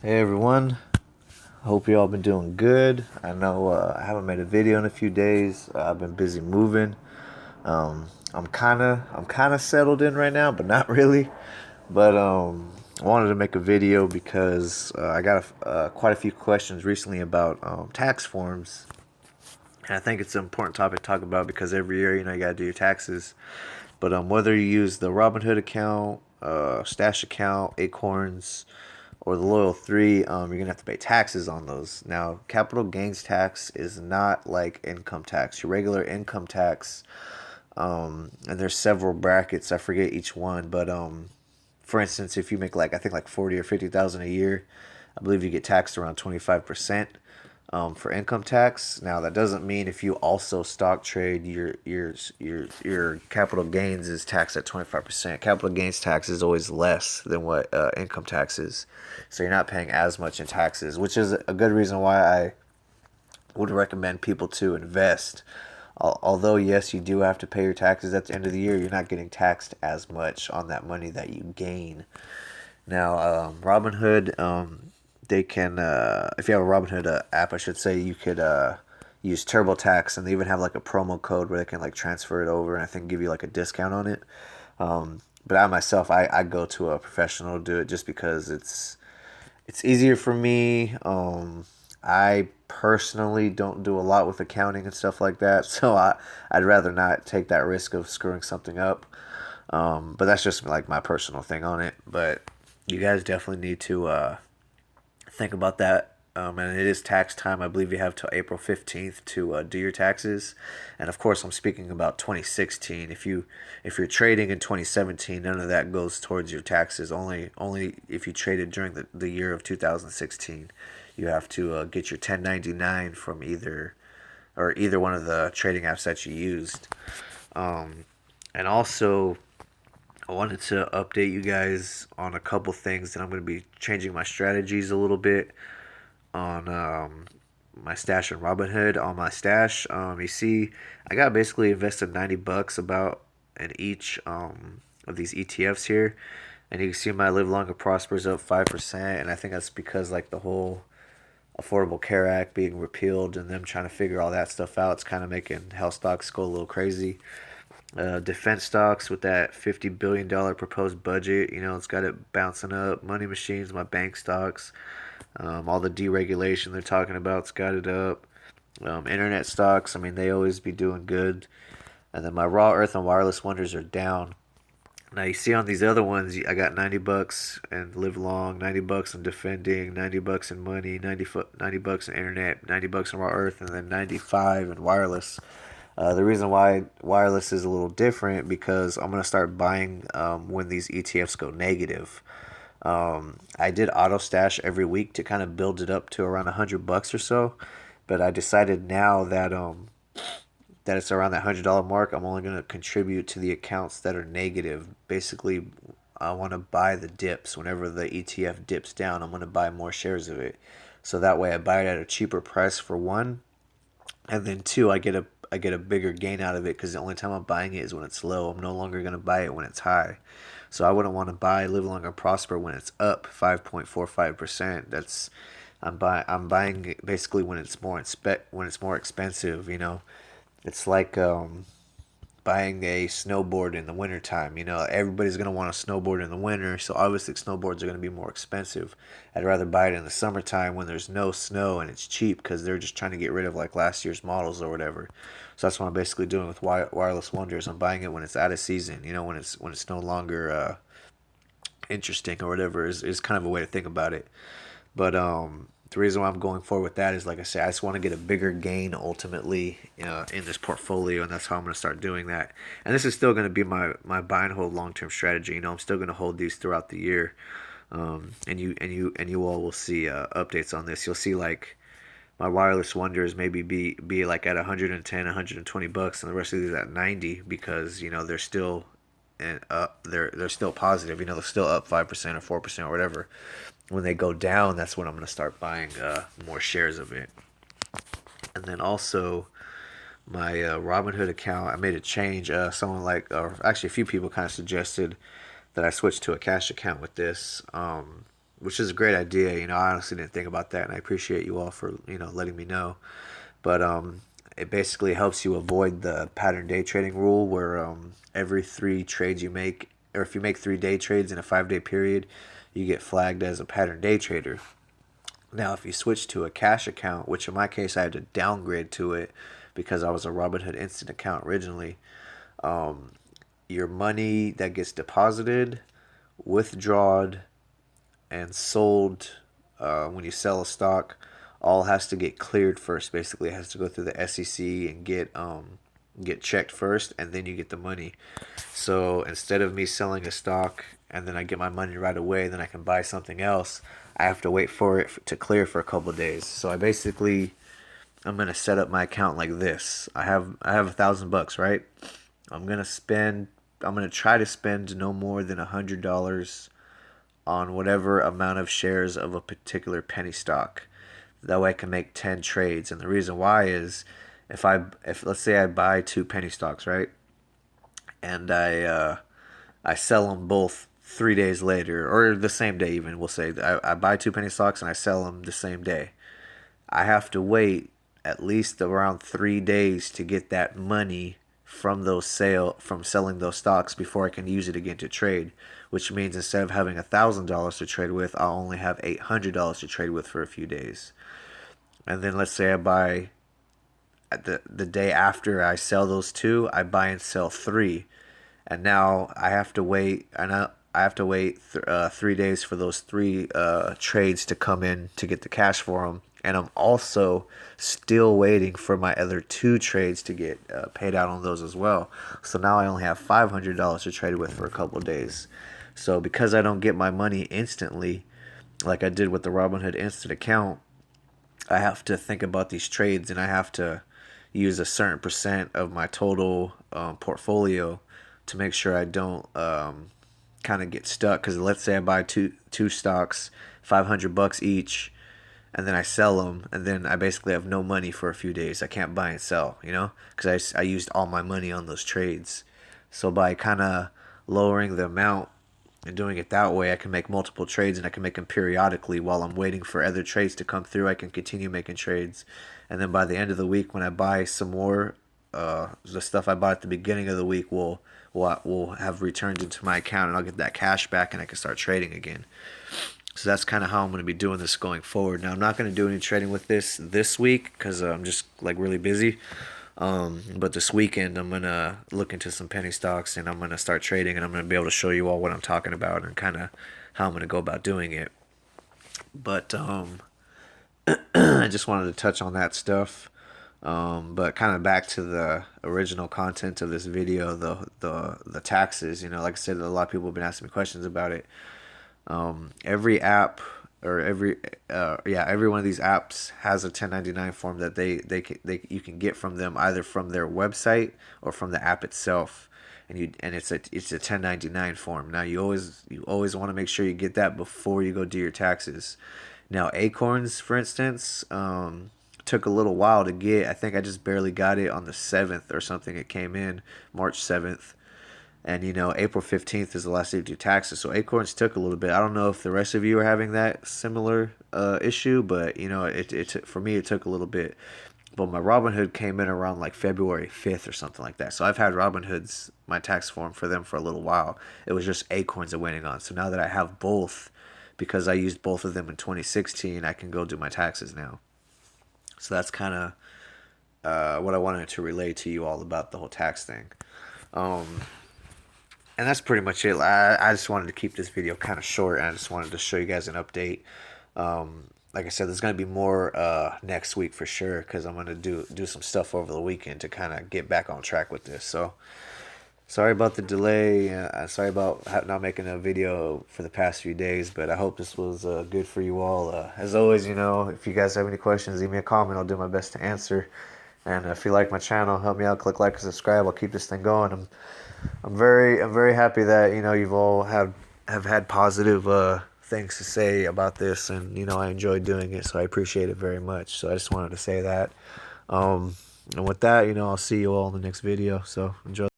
Hey everyone, hope you all been doing good. I know I haven't made a video in a few days. I've been busy moving. I'm kind of settled in right now, but not really. But I wanted to make a video because I got quite a few questions recently about tax forms, and I think it's an important topic to talk about because every year, you gotta do your taxes. But whether you use the Robinhood account, Stash account, Acorns, or the Loyal 3, you're gonna have to pay taxes on those. Now, capital gains tax is not like income tax. Your regular income tax, and there's several brackets. I forget each one, but for instance, if you make like I think like 40 or 50,000 a year, I believe you get taxed around 25%. For income tax. Now that doesn't mean if you also stock trade, your capital gains is taxed at 25%. Capital gains tax is always less than what income tax is, so you're not paying as much in taxes, which is a good reason why I would recommend people to invest. Although yes, you do have to pay your taxes at the end of the year, you're not getting taxed as much on that money that you gain. Now, Robinhood, they can, if you have a Robinhood app, I should say, you could use TurboTax, and they even have like a promo code where they can like transfer it over and I think give you like a discount on it. But I myself, I go to a professional to do it just because it's easier for me. I personally don't do a lot with accounting and stuff like that, so I'd rather not take that risk of screwing something up. But that's just like my personal thing on it. But you guys definitely need to think about that. And it is tax time. I believe you have till April 15th to do your taxes. And of course, I'm speaking about 2016. If you're trading in 2017, none of that goes towards your taxes. Only if you traded during the year of 2016, you have to get your 1099 from either one of the trading apps that you used. And also, I wanted to update you guys on a couple things that I'm going to be changing my strategies a little bit on my stash and Robinhood. On my stash, you see, I got basically invested $90 about in each of these ETFs here, and you can see my Live Long and Prosper is up 5%, and I think that's because like the whole Affordable Care Act being repealed and them trying to figure all that stuff out, it's kind of making health stocks go a little crazy. Defense stocks with that $50 billion proposed budget, it's got it bouncing up. Money machines, my bank stocks, all the deregulation they're talking about's got it up. Internet stocks, I mean, they always be doing good. And then my Raw Earth and Wireless Wonders are down. Now you see on these other ones, I got $90 and Live Long, $90 in defending, $90 in money, $90 in internet, $90 in Raw Earth, and then 95 in wireless. The reason why wireless is a little different because I'm gonna start buying when these ETFs go negative. I did auto stash every week to kind of build it up to around $100 or so, but I decided now that it's around that $100 mark, I'm only gonna contribute to the accounts that are negative. Basically, I want to buy the dips whenever the ETF dips down. I'm gonna buy more shares of it, so that way I buy it at a cheaper price for one, and then two, I get a bigger gain out of it because the only time I'm buying it is when it's low. I'm no longer gonna buy it when it's high. So I wouldn't want to buy Live Long and Prosper when it's up 5.45%. I'm buying it basically when it's more expensive. It's like buying a snowboard in the wintertime. Everybody's going to want a snowboard in the winter, so obviously snowboards are going to be more expensive. I'd rather buy it in the summertime when there's no snow and it's cheap because they're just trying to get rid of like last year's models or whatever. So that's what I'm basically doing with Wireless Wonders. I'm buying it when it's out of season, when it's no longer interesting or whatever is kind of a way to think about it. But the reason why I'm going forward with that is, like I said, I just want to get a bigger gain ultimately in this portfolio, and that's how I'm going to start doing that. And this is still going to be my buy and hold long term strategy. I'm still going to hold these throughout the year, and you all will see updates on this. You'll see like my wireless wonders maybe be like at 110, $120, and the rest of these at 90 because they're still and they're still positive. They're still up 5% or 4% or whatever. When they go down, that's when I'm gonna start buying more shares of it. And then also my Robinhood account, I made a change. Someone or actually a few people kind of suggested that I switch to a cash account with this. which is a great idea. I honestly didn't think about that, and I appreciate you all for letting me know. But it basically helps you avoid the pattern day trading rule, where every three trades you make, or if you make 3 day trades in a 5 day period, you get flagged as a pattern day trader. Now, if you switch to a cash account, which in my case I had to downgrade to it because I was a Robinhood Instant account originally, your money that gets deposited, withdrawn, and sold when you sell a stock all has to get cleared first. Basically, it has to go through the SEC and get checked first, and then you get the money. So instead of me selling a stock and then I get my money right away, then I can buy something else, I have to wait for it to clear for a couple of days. So I'm gonna set up my account like this. I have $1,000, right? I'm gonna spend. I'm gonna try to spend no more than $100 on whatever amount of shares of a particular penny stock. That way I can make 10 trades. And the reason why is if let's say I buy two penny stocks, right? And I sell them both 3 days later, or the same day even. We'll say I buy two penny stocks and I sell them the same day. I have to wait at least around 3 days to get that money from selling those stocks before I can use it again to trade. Which means instead of having $1,000 to trade with, I'll only have $800 to trade with for a few days. And then let's say I buy at the day after I sell those two, I buy and sell three, and now I have to wait. I have to wait 3 days for those three trades to come in to get the cash for them. And I'm also still waiting for my other two trades to get paid out on those as well. So now I only have $500 to trade with for a couple of days. So because I don't get my money instantly, like I did with the Robinhood Instant account, I have to think about these trades, and I have to use a certain percent of my total portfolio to make sure I don't kind of get stuck. Because let's say I buy two stocks, $500 each, and then I sell them, and then I basically have no money for a few days. I can't buy and sell, because I used all my money on those trades. So by kind of lowering the amount and doing it that way, I can make multiple trades, and I can make them periodically while I'm waiting for other trades to come through. I can continue making trades, and then by the end of the week, when I buy some more, the stuff I bought at the beginning of the week will have returned into my account, and I'll get that cash back, and I can start trading again. So that's kind of how I'm going to be doing this going forward. Now, I'm not going to do any trading with this week because I'm just like really busy. But this weekend, I'm going to look into some penny stocks, and I'm going to start trading, and I'm going to be able to show you all what I'm talking about and kind of how I'm going to go about doing it. But I just wanted to touch on that stuff. But kind of back to the original content of this video, the taxes. Like I said, a lot of people have been asking me questions about it. Every app or every one of these apps has a 1099 form that you can get from them, either from their website or from the app itself, and it's a 1099 form. Now you always want to make sure you get that before you go do your taxes. Now Acorns, for instance, took a little while to get. I think I just barely got it on the 7th or something. It came in March 7th. And April 15th is the last day to do taxes. So Acorns took a little bit. I don't know if the rest of you are having that similar issue, but for me it took a little bit. But my Robinhood came in around like February 5th or something like that. So I've had my tax form for them for a little while. It was just Acorns I'm waiting on. So now that I have both, because I used both of them in 2016, I can go do my taxes now. So that's kind of what I wanted to relay to you all about the whole tax thing. And that's pretty much it. I just wanted to keep this video kind of short, and I just wanted to show you guys an update. Like I said, there's going to be more next week for sure, because I'm going to do some stuff over the weekend to kind of get back on track with this. So sorry about the delay. Sorry about not making a video for the past few days, but I hope this was good for you all. As always, if you guys have any questions, leave me a comment. I'll do my best to answer. And if you like my channel, help me out. Click like and subscribe. I'll keep this thing going. I'm very happy that you've all have had positive things to say about this, and I enjoyed doing it, so I appreciate it very much. So I just wanted to say that. And with that, I'll see you all in the next video. So enjoy.